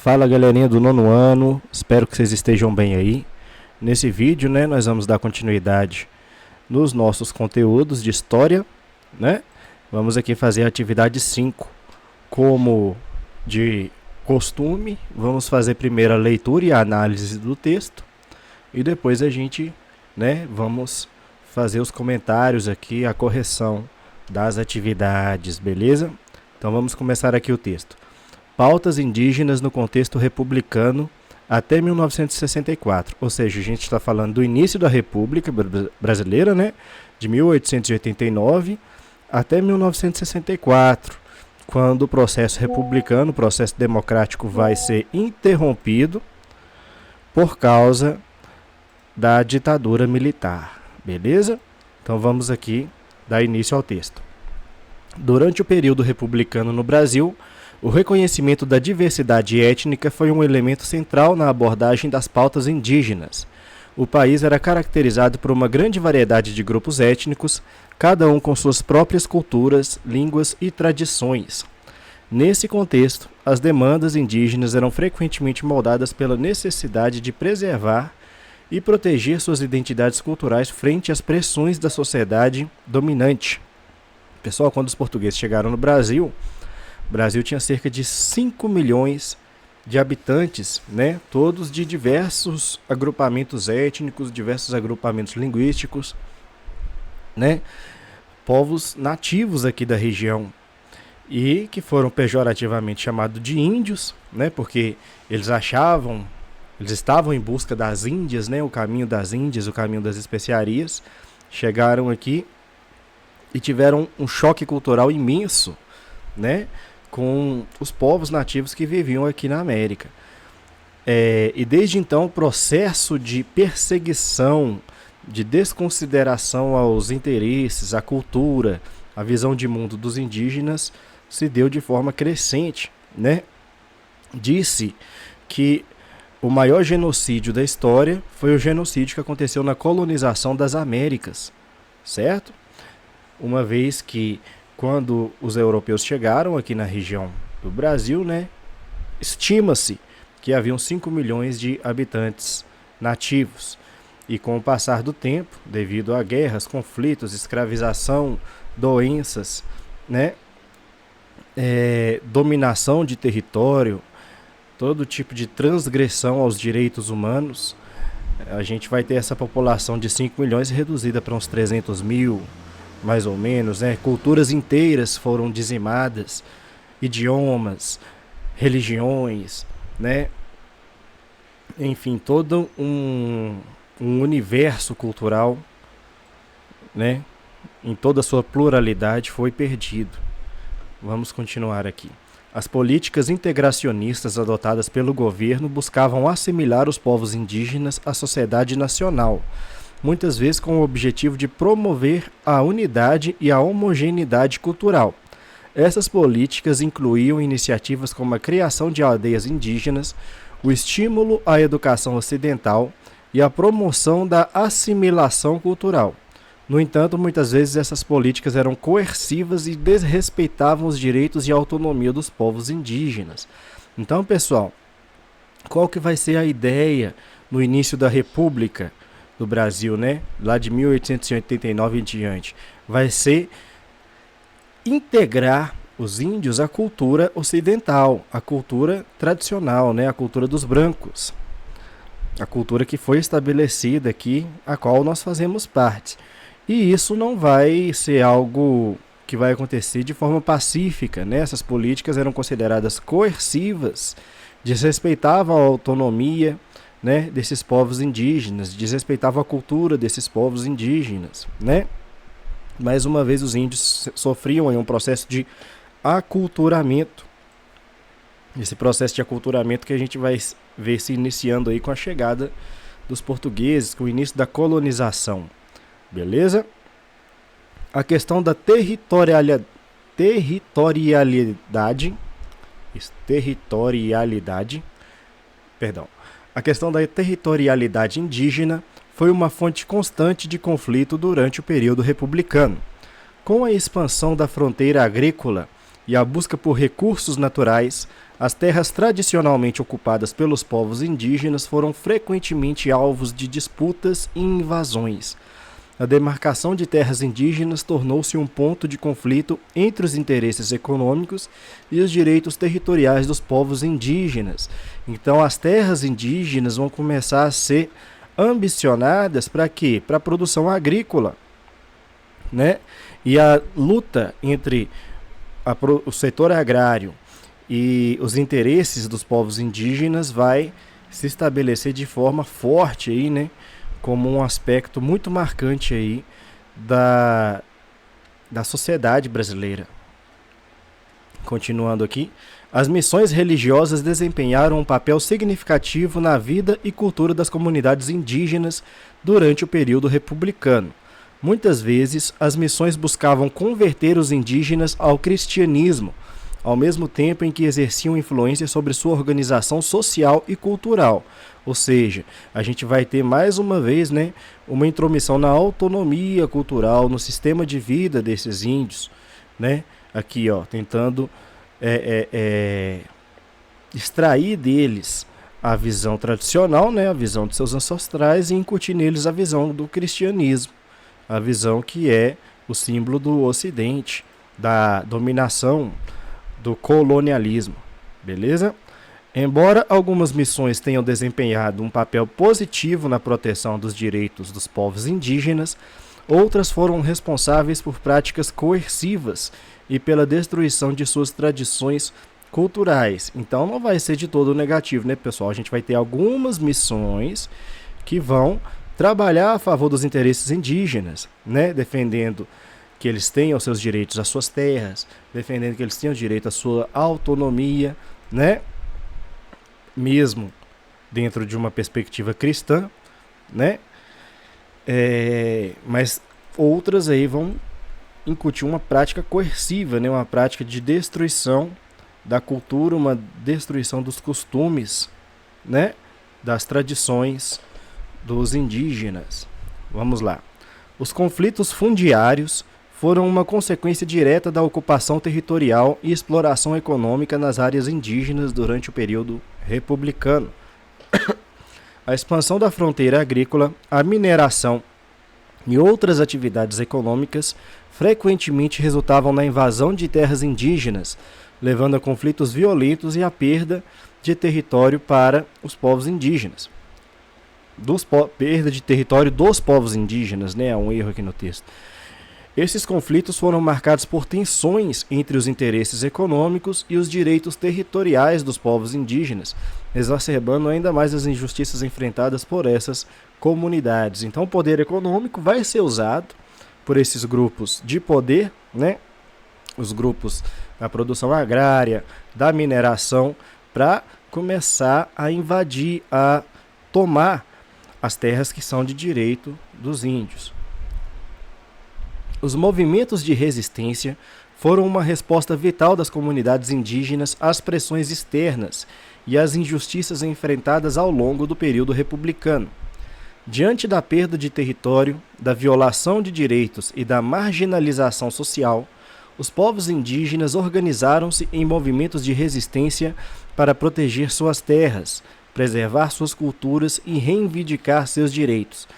Fala galerinha do nono ano, espero que vocês estejam bem aí. Nesse vídeo, nós vamos dar continuidade nos nossos conteúdos de história, Vamos aqui fazer a atividade 5. Como de costume, vamos fazer primeiro a leitura e a análise do texto e depois a gente, vamos fazer os comentários aqui, a correção das atividades, beleza? Então vamos começar aqui o texto. Pautas indígenas no contexto republicano até 1964, ou seja, a gente está falando do início da República Brasileira, de 1889 até 1964, quando o processo republicano, o processo democrático vai ser interrompido por causa da ditadura militar, beleza? Então vamos aqui dar início ao texto. Durante o período republicano no Brasil, o reconhecimento da diversidade étnica foi um elemento central na abordagem das pautas indígenas. O país era caracterizado por uma grande variedade de grupos étnicos, cada um com suas próprias culturas, línguas e tradições. Nesse contexto, as demandas indígenas eram frequentemente moldadas pela necessidade de preservar e proteger suas identidades culturais frente às pressões da sociedade dominante. Pessoal, quando os portugueses chegaram no Brasil, o Brasil tinha cerca de 5 milhões de habitantes, todos de diversos agrupamentos étnicos, diversos agrupamentos linguísticos, povos nativos aqui da região e que foram pejorativamente chamados de índios, porque eles estavam em busca das Índias, o caminho das Índias, o caminho das especiarias, chegaram aqui e tiveram um choque cultural imenso, com os povos nativos que viviam aqui na América. E desde então o processo de perseguição, de desconsideração aos interesses, à cultura, à visão de mundo dos indígenas se deu de forma crescente. Disse que o maior genocídio da história foi o genocídio que aconteceu na colonização das Américas, certo? Uma vez que quando os europeus chegaram aqui na região do Brasil, estima-se que haviam 5 milhões de habitantes nativos. E com o passar do tempo, devido a guerras, conflitos, escravização, doenças, dominação de território, todo tipo de transgressão aos direitos humanos, a gente vai ter essa população de 5 milhões reduzida para uns 300 mil, mais ou menos, Culturas inteiras foram dizimadas, idiomas, religiões, Enfim, todo um universo cultural, em toda a sua pluralidade foi perdido. Vamos continuar aqui. As políticas integracionistas adotadas pelo governo buscavam assimilar os povos indígenas à sociedade nacional, muitas vezes com o objetivo de promover a unidade e a homogeneidade cultural. Essas políticas incluíam iniciativas como a criação de aldeias indígenas, o estímulo à educação ocidental e a promoção da assimilação cultural. No entanto, muitas vezes essas políticas eram coercivas e desrespeitavam os direitos e a autonomia dos povos indígenas. Então, pessoal, qual que vai ser a ideia no início da República do Brasil, lá de 1889 em diante? Vai ser integrar os índios à cultura ocidental, à cultura tradicional, a cultura dos brancos, a cultura que foi estabelecida aqui, a qual nós fazemos parte. E isso não vai ser algo que vai acontecer de forma pacífica, Essas políticas eram consideradas coercivas, desrespeitavam a autonomia, desses povos indígenas, desrespeitavam a cultura desses povos indígenas, Mais uma vez os índios sofriam em um processo de aculturamento. Esse processo de aculturamento que a gente vai ver se iniciando aí com a chegada dos portugueses, com o início da colonização. Beleza? A questão da territorialidade A questão da territorialidade indígena foi uma fonte constante de conflito durante o período republicano. Com a expansão da fronteira agrícola e a busca por recursos naturais, as terras tradicionalmente ocupadas pelos povos indígenas foram frequentemente alvos de disputas e invasões. A demarcação de terras indígenas tornou-se um ponto de conflito entre os interesses econômicos e os direitos territoriais dos povos indígenas. Então, as terras indígenas vão começar a ser ambicionadas para quê? Para a produção agrícola, né? E a luta entre o setor agrário e os interesses dos povos indígenas vai se estabelecer de forma forte aí, né? Como um aspecto muito marcante aí da sociedade brasileira. Continuando aqui, as missões religiosas desempenharam um papel significativo na vida e cultura das comunidades indígenas durante o período republicano. Muitas vezes, as missões buscavam converter os indígenas ao cristianismo, ao mesmo tempo em que exerciam influência sobre sua organização social e cultural. Ou seja, a gente vai ter mais uma vez, né, uma intromissão na autonomia cultural, no sistema de vida desses índios, né? Aqui, ó, tentando extrair deles a visão tradicional, né, a visão de seus ancestrais, e incutir neles a visão do cristianismo, a visão que é o símbolo do Ocidente, da dominação, do colonialismo, beleza? Embora algumas missões tenham desempenhado um papel positivo na proteção dos direitos dos povos indígenas, outras foram responsáveis por práticas coercivas e pela destruição de suas tradições culturais. Então não vai ser de todo negativo, né, pessoal? A gente vai ter algumas missões que vão trabalhar a favor dos interesses indígenas, né, defendendo que eles tenham seus direitos às suas terras, defendendo que eles tenham direito à sua autonomia, né? Mesmo dentro de uma perspectiva cristã, né? Mas outras aí vão incutir uma prática coerciva, né? Uma prática de destruição da cultura, uma destruição dos costumes, né? Das tradições dos indígenas. Vamos lá. Os conflitos fundiários foram uma consequência direta da ocupação territorial e exploração econômica nas áreas indígenas durante o período republicano. A expansão da fronteira agrícola, a mineração e outras atividades econômicas frequentemente resultavam na invasão de terras indígenas, levando a conflitos violentos e à perda de território para os povos indígenas. Perda de território dos povos indígenas, né? Há um erro aqui no texto. Esses conflitos foram marcados por tensões entre os interesses econômicos e os direitos territoriais dos povos indígenas, exacerbando ainda mais as injustiças enfrentadas por essas comunidades. Então, o poder econômico vai ser usado por esses grupos de poder, né? Os grupos da produção agrária, da mineração, para começar a invadir, a tomar as terras que são de direito dos índios. Os movimentos de resistência foram uma resposta vital das comunidades indígenas às pressões externas e às injustiças enfrentadas ao longo do período republicano. Diante da perda de território, da violação de direitos e da marginalização social, os povos indígenas organizaram-se em movimentos de resistência para proteger suas terras, preservar suas culturas e reivindicar seus direitos.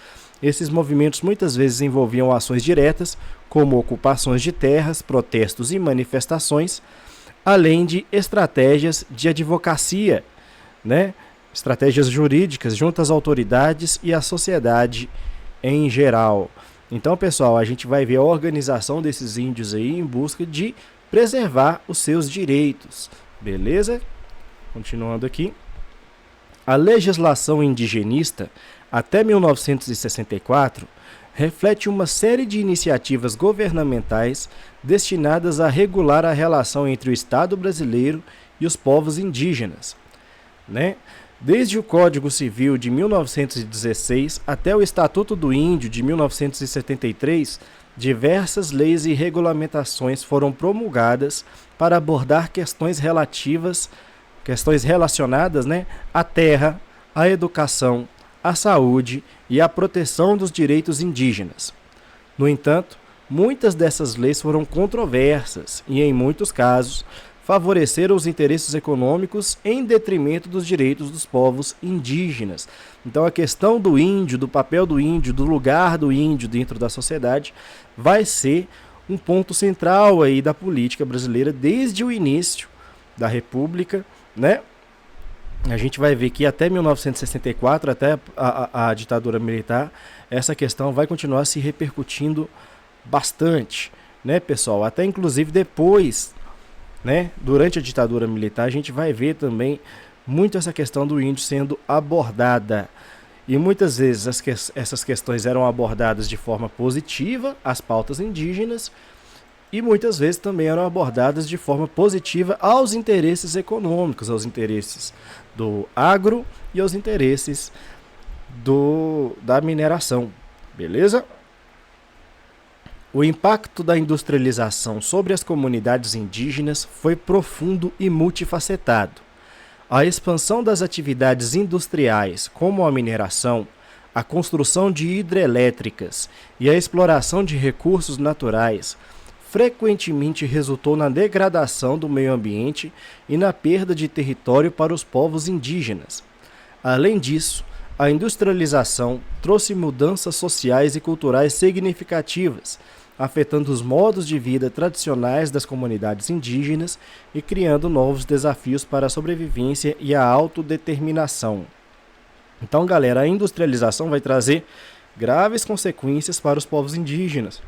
Esses movimentos muitas vezes envolviam ações diretas, como ocupações de terras, protestos e manifestações, além de estratégias de advocacia, né? Estratégias jurídicas junto às autoridades e à sociedade em geral. Então, pessoal, a gente vai ver a organização desses índios aí em busca de preservar os seus direitos, beleza? Continuando aqui. A legislação indigenista, até 1964, reflete uma série de iniciativas governamentais destinadas a regular a relação entre o Estado brasileiro e os povos indígenas, né? Desde o Código Civil de 1916 até o Estatuto do Índio de 1973, diversas leis e regulamentações foram promulgadas para abordar questões relacionadas, né, à terra, à educação, à saúde e à proteção dos direitos indígenas. No entanto, muitas dessas leis foram controversas e, em muitos casos, favoreceram os interesses econômicos em detrimento dos direitos dos povos indígenas. Então a questão do índio, do papel do índio, do lugar do índio dentro da sociedade vai ser um ponto central aí da política brasileira desde o início da República, né? A gente vai ver que até 1964, até a ditadura militar, essa questão vai continuar se repercutindo bastante, né, pessoal? Até inclusive depois, né, durante a ditadura militar, a gente vai ver também muito essa questão do índio sendo abordada. E muitas vezes essas questões eram abordadas de forma positiva, as pautas indígenas, e muitas vezes também eram abordadas de forma positiva aos interesses econômicos, aos interesses do agro e aos interesses da mineração, beleza? O impacto da industrialização sobre as comunidades indígenas foi profundo e multifacetado. A expansão das atividades industriais, como a mineração, a construção de hidrelétricas e a exploração de recursos naturais, frequentemente resultou na degradação do meio ambiente e na perda de território para os povos indígenas. Além disso, a industrialização trouxe mudanças sociais e culturais significativas, afetando os modos de vida tradicionais das comunidades indígenas e criando novos desafios para a sobrevivência e a autodeterminação. Então, galera, a industrialização vai trazer graves consequências para os povos indígenas,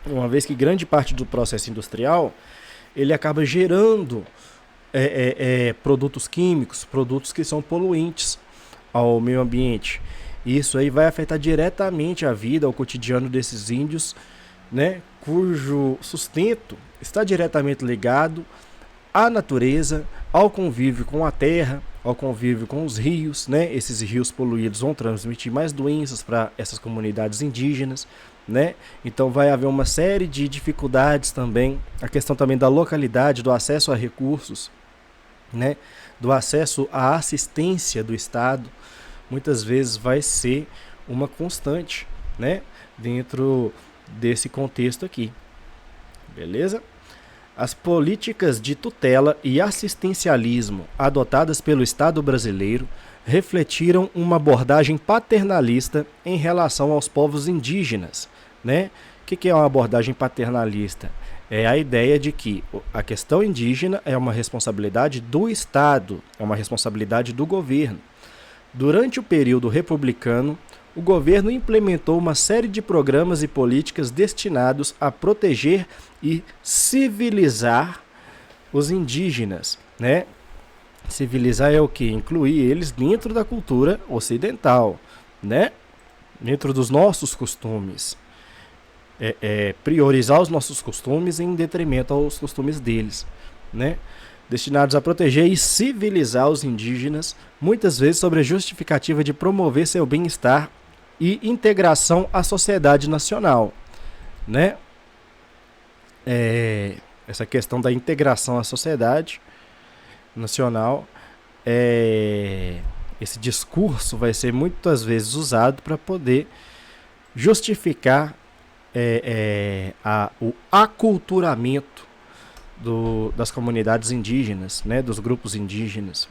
uma vez que grande parte do processo industrial ele acaba gerando produtos químicos, produtos que são poluentes ao meio ambiente. E isso aí vai afetar diretamente a vida, o cotidiano desses índios, né, cujo sustento está diretamente ligado à natureza, ao convívio com a terra, ao convívio com os rios, né? Esses rios poluídos vão transmitir mais doenças para essas comunidades indígenas, né? Então vai haver uma série de dificuldades também, a questão também da localidade, do acesso a recursos, né? Do acesso à assistência do Estado, muitas vezes vai ser uma constante, né? Dentro desse contexto aqui, beleza? As políticas de tutela e assistencialismo adotadas pelo Estado brasileiro refletiram uma abordagem paternalista em relação aos povos indígenas, né? O que é uma abordagem paternalista? É a ideia de que a questão indígena é uma responsabilidade do Estado, é uma responsabilidade do governo. Durante o período republicano, o governo implementou uma série de programas e políticas destinados a proteger e civilizar os indígenas, né? Civilizar é o que? Incluir eles dentro da cultura ocidental, né? Dentro dos nossos costumes. Priorizar os nossos costumes em detrimento aos costumes deles, né? Destinados a proteger e civilizar os indígenas, muitas vezes sobre a justificativa de promover seu bem-estar e integração à sociedade nacional, né? Essa questão da integração à sociedade nacional, esse discurso vai ser muitas vezes usado para poder justificar o aculturamento das comunidades indígenas, né, dos grupos indígenas.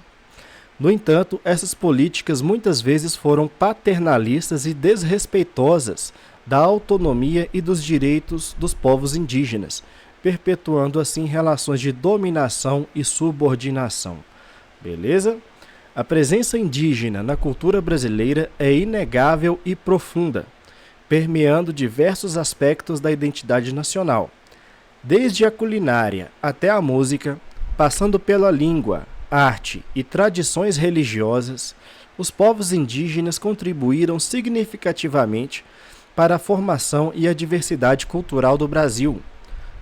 No entanto, essas políticas muitas vezes foram paternalistas e desrespeitosas da autonomia e dos direitos dos povos indígenas, perpetuando assim relações de dominação e subordinação. Beleza? A presença indígena na cultura brasileira é inegável e profunda, permeando diversos aspectos da identidade nacional, desde a culinária até a música, passando pela língua, arte e tradições religiosas. Os povos indígenas contribuíram significativamente para a formação e a diversidade cultural do Brasil.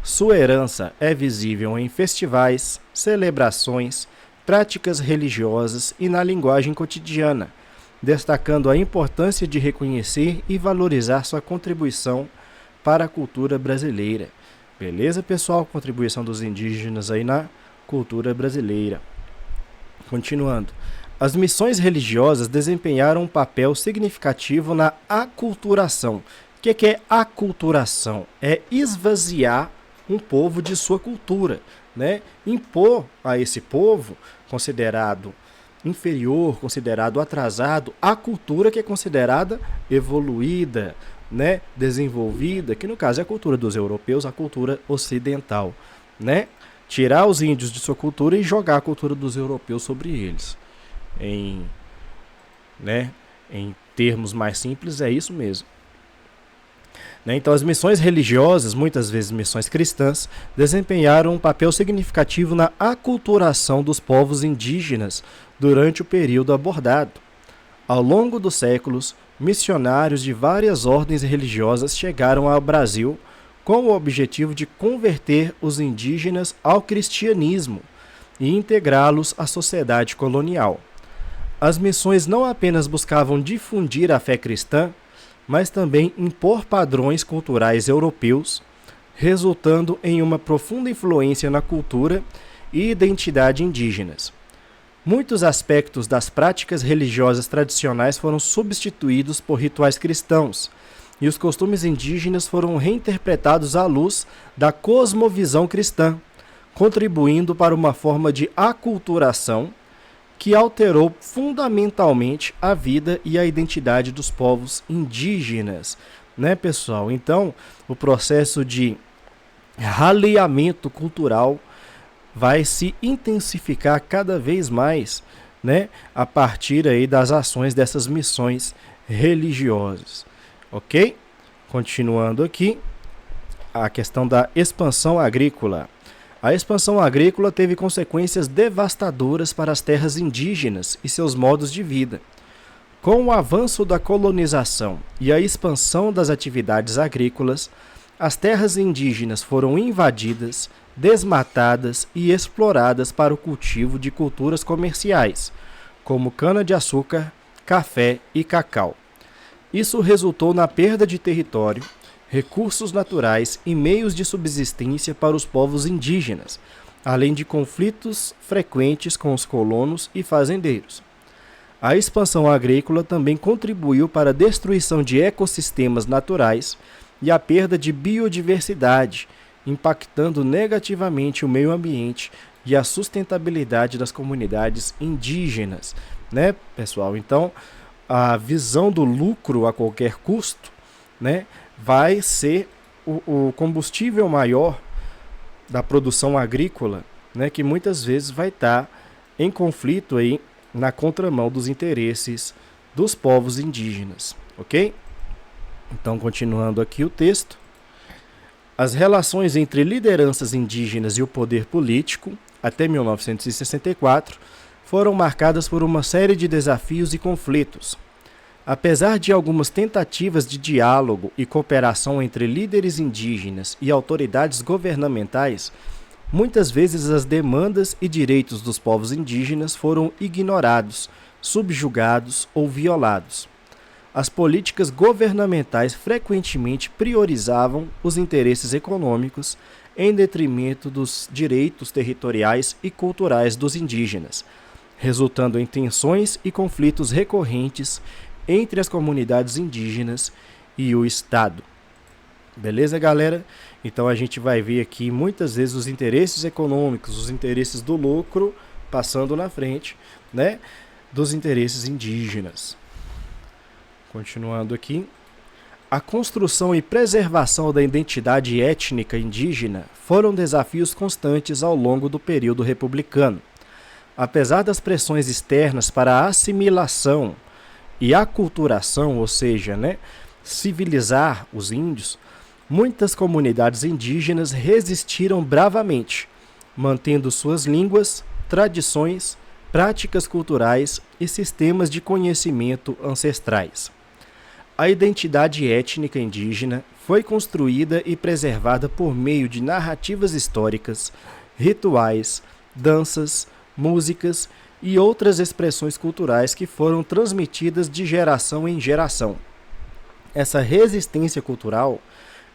Sua herança é visível em festivais, celebrações, práticas religiosas e na linguagem cotidiana, destacando a importância de reconhecer e valorizar sua contribuição para a cultura brasileira. Beleza, pessoal? Contribuição dos indígenas aí na cultura brasileira. Continuando. As missões religiosas desempenharam um papel significativo na aculturação, O que é aculturação? É esvaziar um povo de sua cultura, né? Impor a esse povo considerado inferior, considerado atrasado, a cultura que é considerada evoluída, né? Desenvolvida, que no caso é a cultura dos europeus, a cultura ocidental, né? Tirar os índios de sua cultura e jogar a cultura dos europeus sobre eles. Né? Em termos mais simples, é isso mesmo. Né? Então, as missões religiosas, muitas vezes missões cristãs, desempenharam um papel significativo na aculturação dos povos indígenas durante o período abordado. Ao longo dos séculos, missionários de várias ordens religiosas chegaram ao Brasil com o objetivo de converter os indígenas ao cristianismo e integrá-los à sociedade colonial. As missões não apenas buscavam difundir a fé cristã, mas também impor padrões culturais europeus, resultando em uma profunda influência na cultura e identidade indígenas. Muitos aspectos das práticas religiosas tradicionais foram substituídos por rituais cristãos, e os costumes indígenas foram reinterpretados à luz da cosmovisão cristã, contribuindo para uma forma de aculturação que alterou fundamentalmente a vida e a identidade dos povos indígenas, né, pessoal? Então, o processo de raleamento cultural vai se intensificar cada vez mais, né, a partir aí das ações dessas missões religiosas, ok? Continuando aqui, a questão da expansão agrícola. A expansão agrícola teve consequências devastadoras para as terras indígenas e seus modos de vida. Com o avanço da colonização e a expansão das atividades agrícolas, as terras indígenas foram invadidas, desmatadas e exploradas para o cultivo de culturas comerciais, como cana-de-açúcar, café e cacau. Isso resultou na perda de território, recursos naturais e meios de subsistência para os povos indígenas, além de conflitos frequentes com os colonos e fazendeiros. A expansão agrícola também contribuiu para a destruição de ecossistemas naturais e a perda de biodiversidade, impactando negativamente o meio ambiente e a sustentabilidade das comunidades indígenas, né, pessoal? Então, a visão do lucro a qualquer custo, né, vai ser o combustível maior da produção agrícola, né, que muitas vezes vai estar em conflito aí na contramão dos interesses dos povos indígenas, ok? Então, continuando aqui o texto, as relações entre lideranças indígenas e o poder político, até 1964, foram marcadas por uma série de desafios e conflitos. Apesar de algumas tentativas de diálogo e cooperação entre líderes indígenas e autoridades governamentais, muitas vezes as demandas e direitos dos povos indígenas foram ignorados, subjugados ou violados. As políticas governamentais frequentemente priorizavam os interesses econômicos em detrimento dos direitos territoriais e culturais dos indígenas, resultando em tensões e conflitos recorrentes entre as comunidades indígenas e o Estado. Beleza, galera? Então a gente vai ver aqui muitas vezes os interesses econômicos, os interesses do lucro passando na frente, né, dos interesses indígenas. Continuando aqui, a construção e preservação da identidade étnica indígena foram desafios constantes ao longo do período republicano. Apesar das pressões externas para a assimilação e aculturação, ou seja, né, civilizar os índios, muitas comunidades indígenas resistiram bravamente, mantendo suas línguas, tradições, práticas culturais e sistemas de conhecimento ancestrais. A identidade étnica indígena foi construída e preservada por meio de narrativas históricas, rituais, danças, músicas e outras expressões culturais que foram transmitidas de geração em geração. Essa resistência cultural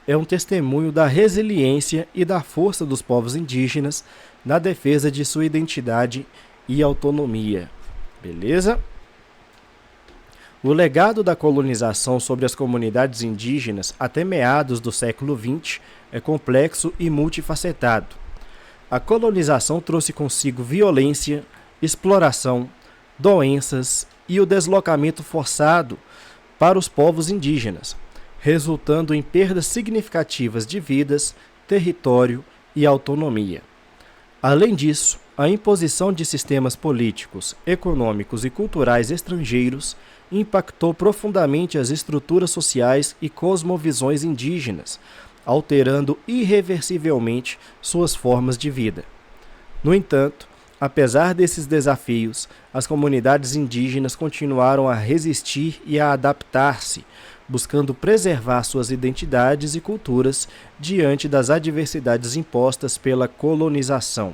é um testemunho da resiliência e da força dos povos indígenas na defesa de sua identidade e autonomia. Beleza? O legado da colonização sobre as comunidades indígenas até meados do século XX é complexo e multifacetado. A colonização trouxe consigo violência, exploração, doenças e o deslocamento forçado para os povos indígenas, resultando em perdas significativas de vidas, território e autonomia. Além disso, a imposição de sistemas políticos, econômicos e culturais estrangeiros impactou profundamente as estruturas sociais e cosmovisões indígenas, alterando irreversivelmente suas formas de vida. No entanto, apesar desses desafios, as comunidades indígenas continuaram a resistir e a adaptar-se, buscando preservar suas identidades e culturas diante das adversidades impostas pela colonização.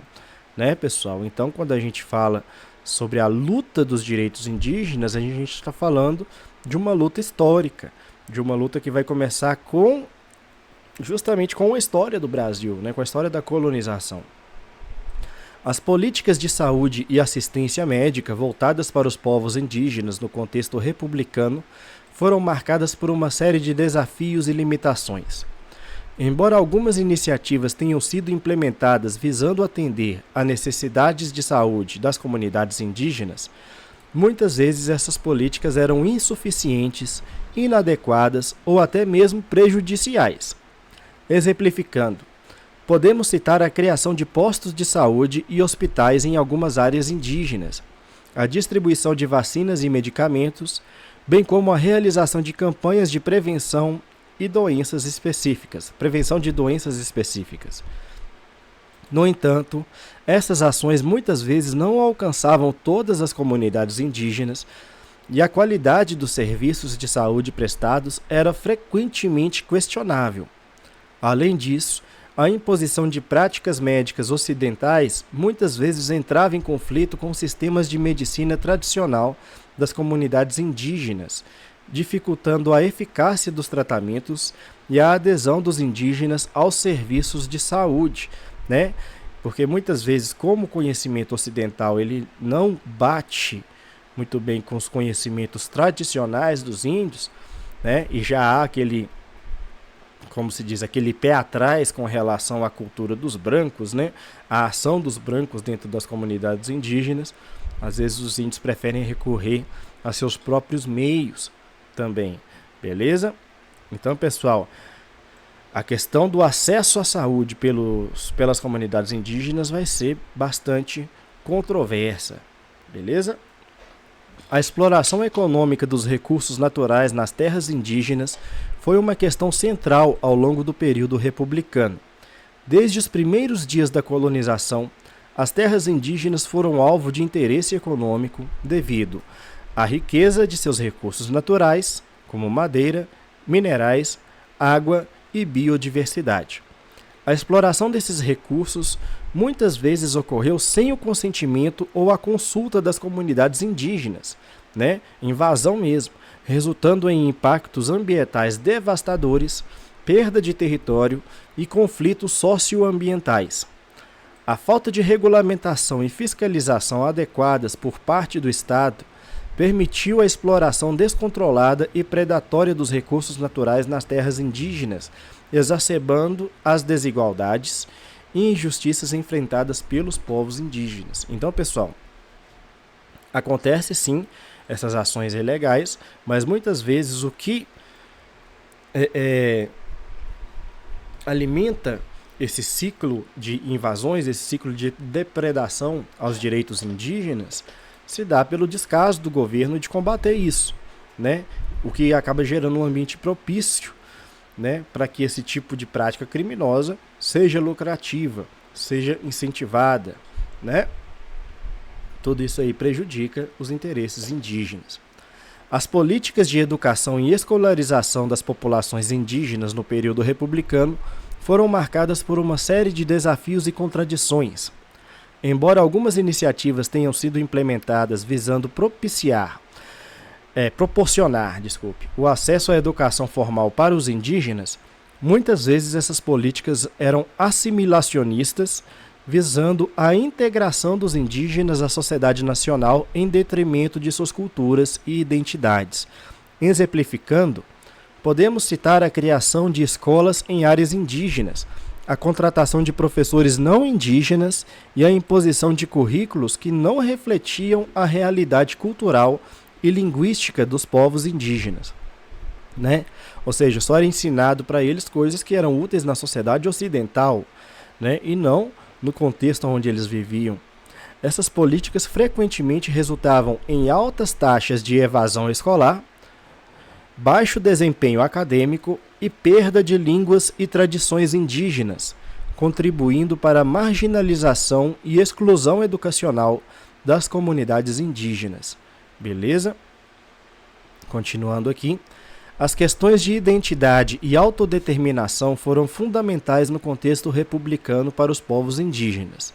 Né, pessoal? Então, quando a gente fala sobre a luta dos direitos indígenas, a gente está falando de uma luta histórica, de uma luta que vai começar justamente com a história do Brasil, né, com a história da colonização. As políticas de saúde e assistência médica voltadas para os povos indígenas no contexto republicano foram marcadas por uma série de desafios e limitações. Embora algumas iniciativas tenham sido implementadas visando atender a necessidades de saúde das comunidades indígenas, muitas vezes essas políticas eram insuficientes, inadequadas ou até mesmo prejudiciais. Exemplificando, podemos citar a criação de postos de saúde e hospitais em algumas áreas indígenas, a distribuição de vacinas e medicamentos, bem como a realização de campanhas de prevenção de doenças específicas. No entanto, essas ações muitas vezes não alcançavam todas as comunidades indígenas e a qualidade dos serviços de saúde prestados era frequentemente questionável. Além disso, a imposição de práticas médicas ocidentais muitas vezes entrava em conflito com sistemas de medicina tradicional das comunidades indígenas, dificultando a eficácia dos tratamentos e a adesão dos indígenas aos serviços de saúde, né? Porque muitas vezes, como o conhecimento ocidental ele não bate muito bem com os conhecimentos tradicionais dos índios, né? E já há aquele, como se diz, aquele pé atrás com relação à cultura dos brancos, né? A ação dos brancos dentro das comunidades indígenas. Às vezes os índios preferem recorrer a seus próprios meios também, beleza? Então, pessoal, a questão do acesso à saúde pelas comunidades indígenas vai ser bastante controversa, beleza? A exploração econômica dos recursos naturais nas terras indígenas foi uma questão central ao longo do período republicano. Desde os primeiros dias da colonização, as terras indígenas foram alvo de interesse econômico devido à riqueza de seus recursos naturais, como madeira, minerais, água e biodiversidade. A exploração desses recursos muitas vezes ocorreu sem o consentimento ou a consulta das comunidades indígenas, né? Invasão mesmo, resultando em impactos ambientais devastadores, perda de território e conflitos socioambientais. A falta de regulamentação e fiscalização adequadas por parte do Estado permitiu a exploração descontrolada e predatória dos recursos naturais nas terras indígenas, exacerbando as desigualdades e injustiças enfrentadas pelos povos indígenas. Então, pessoal, acontece sim essas ações ilegais, mas muitas vezes o que alimenta esse ciclo de invasões, esse ciclo de depredação aos direitos indígenas, se dá pelo descaso do governo de combater isso, né? O que acaba gerando um ambiente propício, né, para que esse tipo de prática criminosa seja lucrativa, seja incentivada, né? Tudo isso aí prejudica os interesses indígenas. As políticas de educação e escolarização das populações indígenas no período republicano foram marcadas por uma série de desafios e contradições. Embora algumas iniciativas tenham sido implementadas visando proporcionar o acesso à educação formal para os indígenas, muitas vezes essas políticas eram assimilacionistas visando a integração dos indígenas à sociedade nacional em detrimento de suas culturas e identidades. Exemplificando, podemos citar a criação de escolas em áreas indígenas, a contratação de professores não indígenas e a imposição de currículos que não refletiam a realidade cultural e linguística dos povos indígenas, né? Ou seja, só era ensinado para eles coisas que eram úteis na sociedade ocidental, né? E não no contexto onde eles viviam. Essas políticas frequentemente resultavam em altas taxas de evasão escolar, baixo desempenho acadêmico e perda de línguas e tradições indígenas, contribuindo para a marginalização e exclusão educacional das comunidades indígenas. Beleza? Continuando aqui. As questões de identidade e autodeterminação foram fundamentais no contexto republicano para os povos indígenas.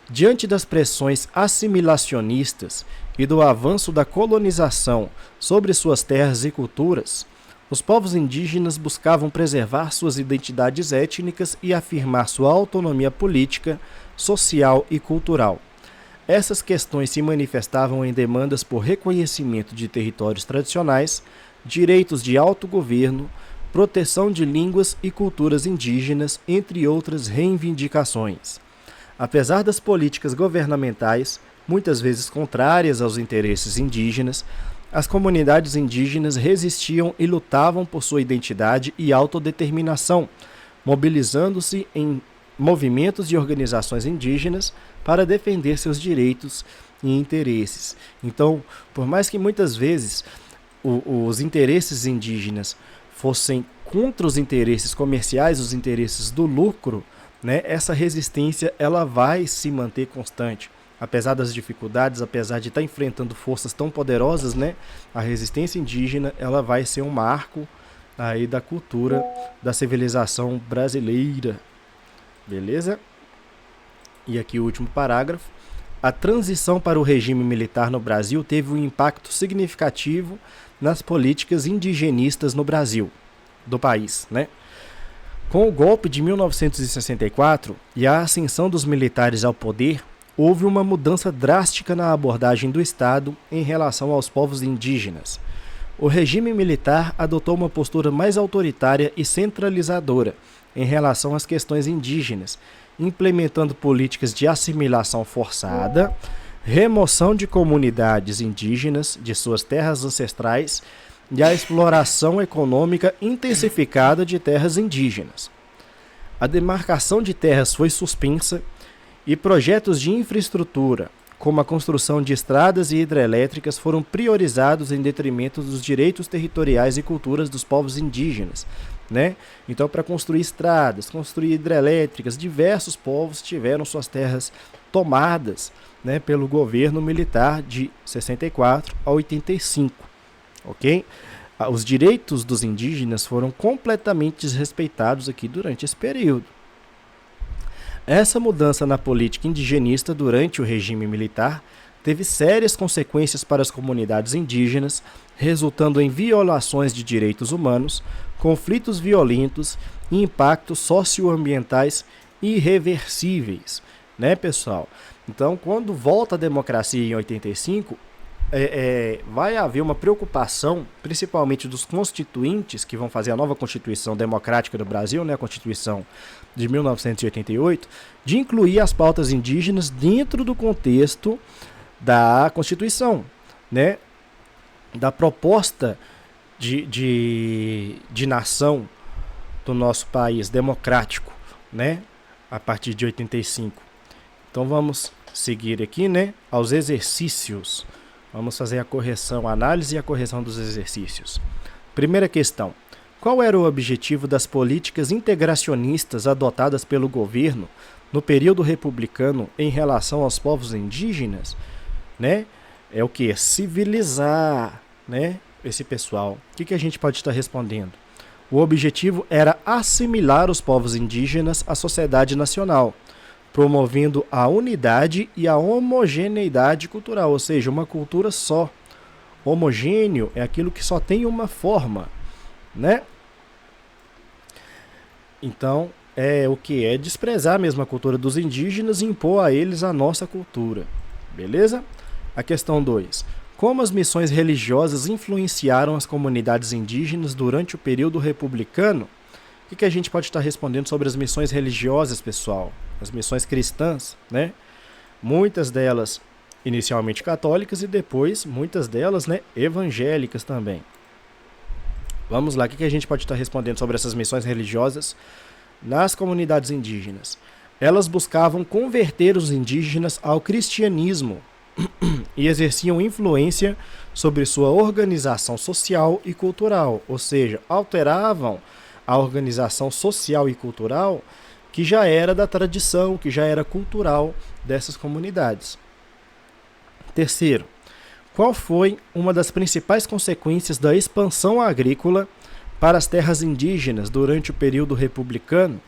Diante das pressões assimilacionistas e do avanço da colonização sobre suas terras e culturas, os povos indígenas buscavam preservar suas identidades étnicas e afirmar sua autonomia política, social e cultural. Essas questões se manifestavam em demandas por reconhecimento de territórios tradicionais, direitos de autogoverno, proteção de línguas e culturas indígenas, entre outras reivindicações. Apesar das políticas governamentais, muitas vezes contrárias aos interesses indígenas, as comunidades indígenas resistiam e lutavam por sua identidade e autodeterminação, mobilizando-se em movimentos e organizações indígenas para defender seus direitos e interesses. Então, por mais que muitas vezes os interesses indígenas fossem contra os interesses comerciais, os interesses do lucro, né, essa resistência ela vai se manter constante. Apesar das dificuldades, apesar de estar enfrentando forças tão poderosas, né, a resistência indígena ela vai ser um marco aí da cultura, da civilização brasileira. Beleza? E aqui o último parágrafo. A transição para o regime militar no Brasil teve um impacto significativo nas políticas indigenistas no Brasil, do país, né? Com o golpe de 1964 e a ascensão dos militares ao poder, houve uma mudança drástica na abordagem do Estado em relação aos povos indígenas. O regime militar adotou uma postura mais autoritária e centralizadora em relação às questões indígenas, implementando políticas de assimilação forçada, remoção de comunidades indígenas de suas terras ancestrais e a exploração econômica intensificada de terras indígenas. A demarcação de terras foi suspensa e projetos de infraestrutura, como a construção de estradas e hidrelétricas, foram priorizados em detrimento dos direitos territoriais e culturas dos povos indígenas, né? Então, para construir estradas, construir hidrelétricas, diversos povos tiveram suas terras tomadas, né, pelo governo militar de 64 a 85, ok? Os direitos dos indígenas foram completamente desrespeitados aqui durante esse período. Essa mudança na política indigenista durante o regime militar teve sérias consequências para as comunidades indígenas, resultando em violações de direitos humanos, conflitos violentos e impactos socioambientais irreversíveis, né, pessoal? Então, quando volta a democracia em 85, vai haver uma preocupação, principalmente dos constituintes que vão fazer a nova Constituição Democrática do Brasil, né, a Constituição de 1988, de incluir as pautas indígenas dentro do contexto da Constituição, né, da proposta de nação do nosso país democrático, né, a partir de 85. Então vamos seguir aqui, né, aos exercícios. Vamos fazer a correção, a análise e a correção dos exercícios. Primeira questão. Qual era o objetivo das políticas integracionistas adotadas pelo governo no período republicano em relação aos povos indígenas? Né? É o que? Civilizar, né, esse pessoal. O que a gente pode estar respondendo? O objetivo era assimilar os povos indígenas à sociedade nacional, promovendo a unidade e a homogeneidade cultural, ou seja, uma cultura só. Homogêneo é aquilo que só tem uma forma, né? Então, é o que? É desprezar mesmo a cultura dos indígenas e impor a eles a nossa cultura. Beleza? A questão 2. Como as missões religiosas influenciaram as comunidades indígenas durante o período republicano? O que a gente pode estar respondendo sobre as missões religiosas, pessoal? As missões cristãs, né? Muitas delas inicialmente católicas e depois, muitas delas, né, evangélicas também. Vamos lá, o que a gente pode estar respondendo sobre essas missões religiosas nas comunidades indígenas? Elas buscavam converter os indígenas ao cristianismo e exerciam influência sobre sua organização social e cultural, ou seja, alteravam a organização social e cultural que já era da tradição, que já era cultural dessas comunidades. Terceiro, qual foi uma das principais consequências da expansão agrícola para as terras indígenas durante o período republicano?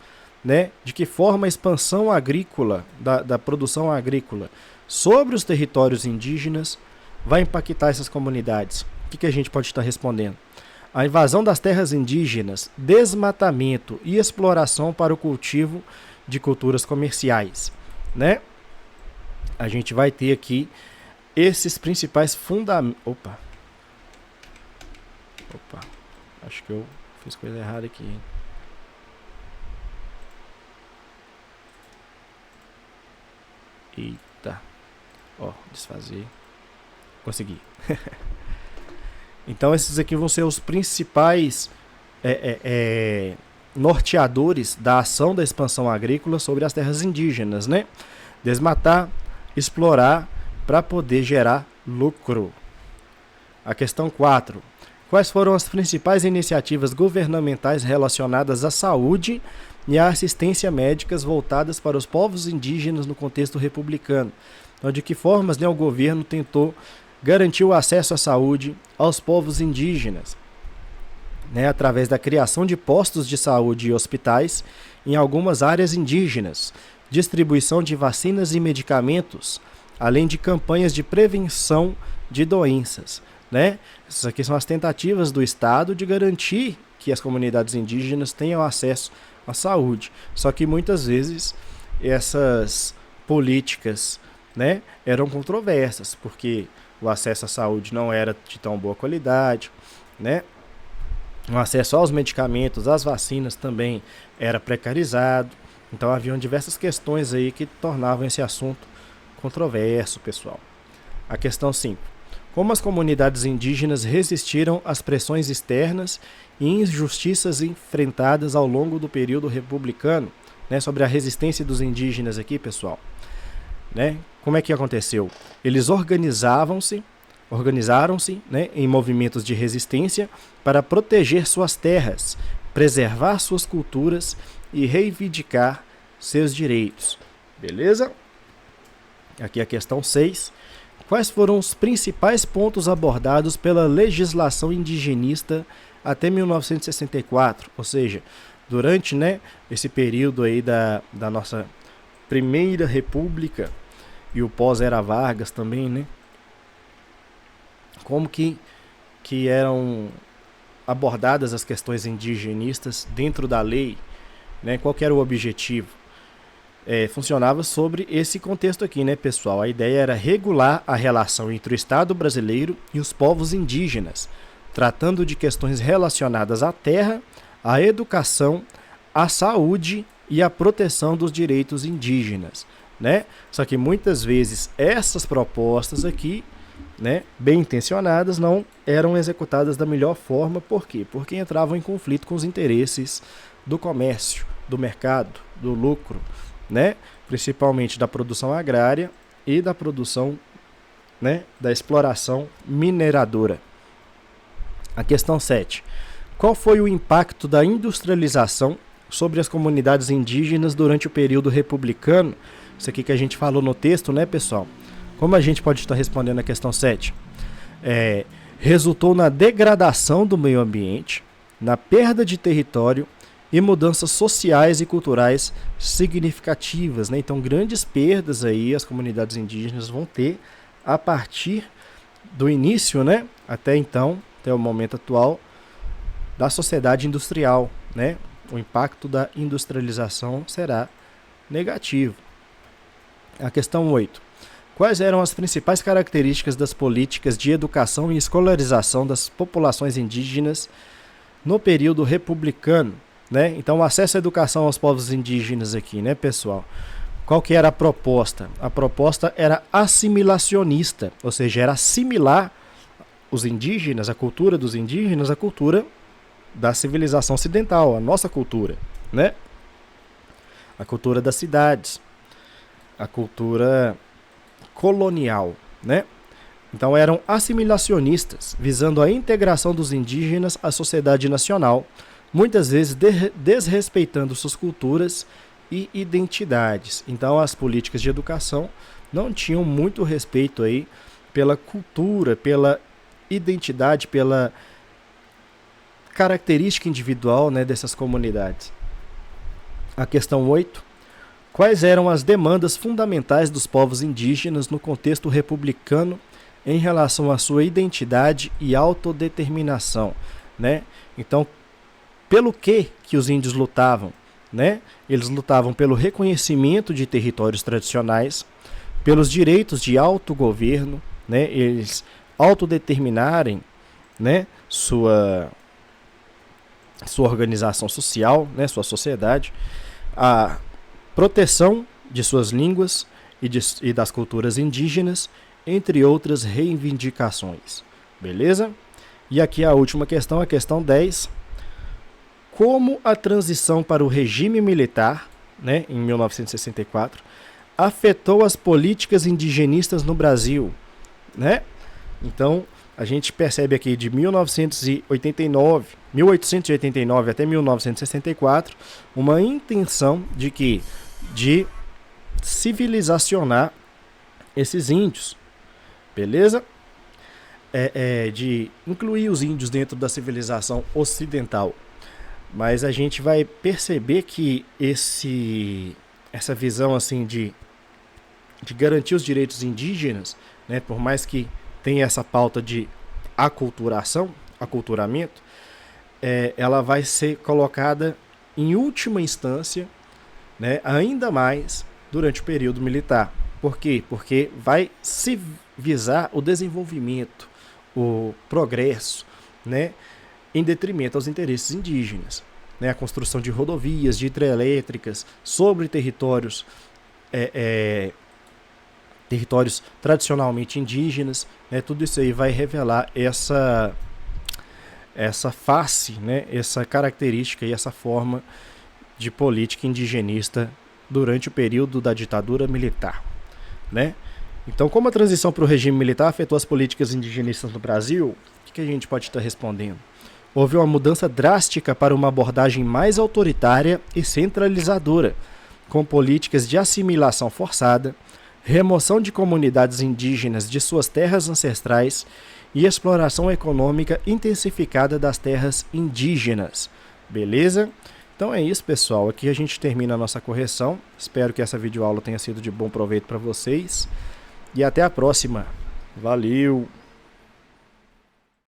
Né? De que forma a expansão agrícola, da produção agrícola sobre os territórios indígenas vai impactar essas comunidades? O que a gente pode estar respondendo? A invasão das terras indígenas, desmatamento e exploração para o cultivo de culturas comerciais. Né? A gente vai ter aqui esses principais fundamentos. Opa, acho que eu fiz coisa errada aqui. Eita, desfazer. Consegui. Então esses aqui vão ser os principais norteadores da ação da expansão agrícola sobre as terras indígenas, né? Desmatar, explorar, para poder gerar lucro. A questão 4. Quais foram as principais iniciativas governamentais relacionadas à saúde e à assistência médicas voltadas para os povos indígenas no contexto republicano? Então, de que formas, né, o governo tentou garantir o acesso à saúde aos povos indígenas? Né, através da criação de postos de saúde e hospitais em algumas áreas indígenas, distribuição de vacinas e medicamentos, além de campanhas de prevenção de doenças. Né? Essas aqui são as tentativas do Estado de garantir que as comunidades indígenas tenham acesso à saúde. Só que muitas vezes essas políticas, né, eram controversas, porque o acesso à saúde não era de tão boa qualidade, né? O acesso aos medicamentos, às vacinas também era precarizado. Então haviam diversas questões aí que tornavam esse assunto controverso, pessoal. A questão 5. Como as comunidades indígenas resistiram às pressões externas e injustiças enfrentadas ao longo do período republicano? Né, sobre a resistência dos indígenas aqui, pessoal. Né? Como é que aconteceu? Eles organizaram-se, né, em movimentos de resistência para proteger suas terras, preservar suas culturas e reivindicar seus direitos. Beleza? Aqui a questão 6. Quais foram os principais pontos abordados pela legislação indigenista até 1964? Ou seja, durante, né, esse período aí da nossa Primeira República e o pós-era Vargas também, né? Como que eram abordadas as questões indigenistas dentro da lei, né? Qual que era o objetivo? Funcionava sobre esse contexto aqui, né, pessoal? A ideia era regular a relação entre o Estado brasileiro e os povos indígenas, tratando de questões relacionadas à terra, à educação, à saúde e à proteção dos direitos indígenas, né? Só que muitas vezes essas propostas aqui, né, bem intencionadas, não eram executadas da melhor forma. Por quê? Porque entravam em conflito com os interesses do comércio, do mercado, do lucro, né? Principalmente da produção agrária e da produção, né, da exploração mineradora. A questão 7. Qual foi o impacto da industrialização sobre as comunidades indígenas durante o período republicano? Isso aqui que a gente falou no texto, né, pessoal? Como a gente pode estar respondendo a questão 7? Resultou na degradação do meio ambiente, na perda de território e mudanças sociais e culturais significativas, né? Então, grandes perdas aí as comunidades indígenas vão ter a partir do início, né? Até então, até o momento atual, da sociedade industrial, né? O impacto da industrialização será negativo. A questão 8. Quais eram as principais características das políticas de educação e escolarização das populações indígenas no período republicano? Né? Então, o acesso à educação aos povos indígenas aqui, né, pessoal? Qual que era a proposta? A proposta era assimilacionista, ou seja, era assimilar os indígenas, a cultura dos indígenas, a cultura da civilização ocidental, a nossa cultura, né? A cultura das cidades, a cultura colonial, né? Então eram assimilacionistas, visando a integração dos indígenas à sociedade nacional, muitas vezes desrespeitando suas culturas e identidades. Então as políticas de educação não tinham muito respeito aí pela cultura, pela identidade, pela característica individual, né, dessas comunidades. A questão 8. Quais eram as demandas fundamentais dos povos indígenas no contexto republicano em relação à sua identidade e autodeterminação, né? Então, pelo que os índios lutavam, né? Eles lutavam pelo reconhecimento de territórios tradicionais, pelos direitos de autogoverno, né? Eles autodeterminarem, né, sua organização social, né, sua sociedade, a proteção de suas línguas e das culturas indígenas, entre outras reivindicações. Beleza? E aqui a última questão, a questão 10. Como a transição para o regime militar, né, em 1964, afetou as políticas indigenistas no Brasil, né? Então, a gente percebe aqui de 1889 até 1964, uma intenção de civilizacionar esses índios, beleza? De incluir os índios dentro da civilização ocidental. Mas a gente vai perceber que essa visão assim de garantir os direitos indígenas, né, por mais que tenha essa pauta de aculturamento, ela vai ser colocada em última instância, né, ainda mais durante o período militar. Por quê? Porque vai se visar o desenvolvimento, o progresso, né, em detrimento aos interesses indígenas, né, a construção de rodovias, de hidrelétricas sobre territórios tradicionalmente indígenas, né, tudo isso aí vai revelar essa face, né, essa característica e essa forma de política indigenista durante o período da ditadura militar, né? Então, como a transição para o regime militar afetou as políticas indigenistas no Brasil, o que a gente pode estar respondendo? Houve uma mudança drástica para uma abordagem mais autoritária e centralizadora, com políticas de assimilação forçada, remoção de comunidades indígenas de suas terras ancestrais e exploração econômica intensificada das terras indígenas. Beleza? Então é isso, pessoal. Aqui a gente termina a nossa correção. Espero que essa videoaula tenha sido de bom proveito para vocês. E até a próxima. Valeu!